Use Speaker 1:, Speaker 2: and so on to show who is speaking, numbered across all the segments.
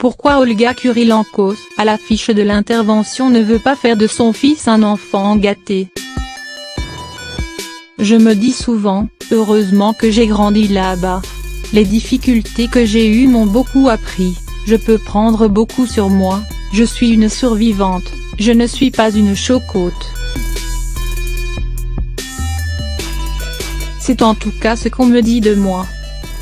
Speaker 1: Pourquoi Olga Kurilenko, à l'affiche de l'intervention, ne veut pas faire de son fils un enfant gâté? Je me dis souvent, heureusement que j'ai grandi là-bas. Les difficultés que j'ai eues m'ont beaucoup appris, je peux prendre beaucoup sur moi, je suis une survivante, je ne suis pas une chocotte. C'est en tout cas ce qu'on me dit de moi.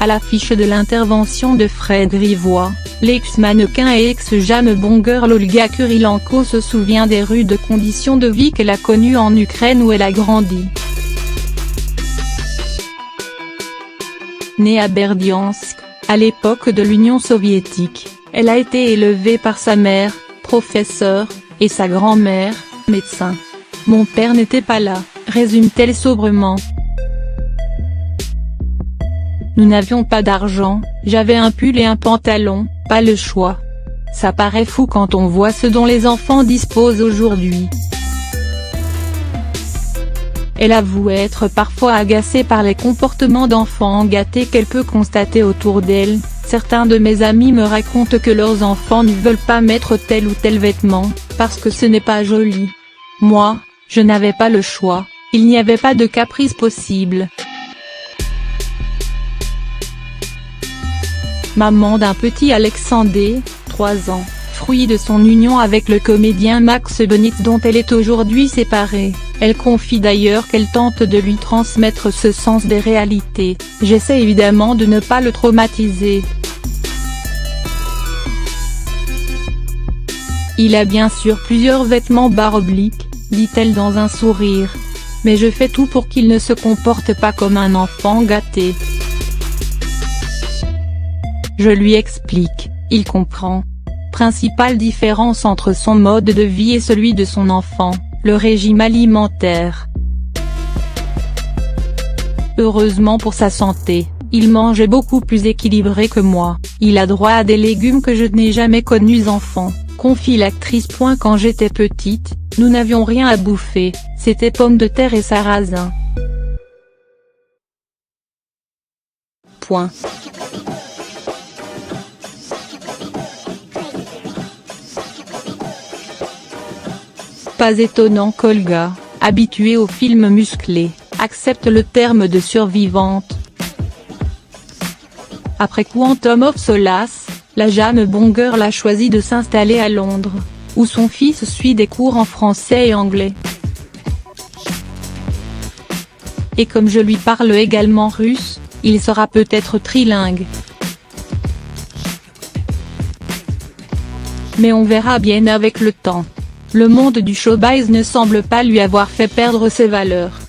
Speaker 1: À l'affiche de l'intervention de Fred Grivois, l'ex-mannequin et ex-Jam Bong Girl Olga Kurilenko se souvient des rudes conditions de vie qu'elle a connues en Ukraine où elle a grandi. Née à Berdiansk, à l'époque de l'Union soviétique, elle a été élevée par sa mère, professeure, et sa grand-mère, médecin. Mon père n'était pas là, résume-t-elle sobrement. Nous n'avions pas d'argent, j'avais un pull et un pantalon, pas le choix. Ça paraît fou quand on voit ce dont les enfants disposent aujourd'hui. Elle avoue être parfois agacée par les comportements d'enfants gâtés qu'elle peut constater autour d'elle. Certains de mes amis me racontent que leurs enfants ne veulent pas mettre tel ou tel vêtement, parce que ce n'est pas joli. Moi, je n'avais pas le choix, il n'y avait pas de caprice possible. Maman d'un petit Alexandre, 3 ans, fruit de son union avec le comédien Max Benitz dont elle est aujourd'hui séparée, elle confie d'ailleurs qu'elle tente de lui transmettre ce sens des réalités, j'essaie évidemment de ne pas le traumatiser. Il a bien sûr plusieurs vêtements /obliques, dit-elle dans un sourire. Mais je fais tout pour qu'il ne se comporte pas comme un enfant gâté. Je lui explique, il comprend. Principale différence entre son mode de vie et celui de son enfant, le régime alimentaire. Heureusement pour sa santé, il mange beaucoup plus équilibré que moi, il a droit à des légumes que je n'ai jamais connus enfant, confie l'actrice. Quand j'étais petite, nous n'avions rien à bouffer, c'était pommes de terre et sarrasin. Pas étonnant qu'Olga, habituée aux films musclés, accepte le terme de survivante. Après Quantum of Solace, la Jam Bong Girl a choisi de s'installer à Londres, où son fils suit des cours en français et anglais. Et comme je lui parle également russe, il sera peut-être trilingue. Mais on verra bien avec le temps. Le monde du showbiz ne semble pas lui avoir fait perdre ses valeurs.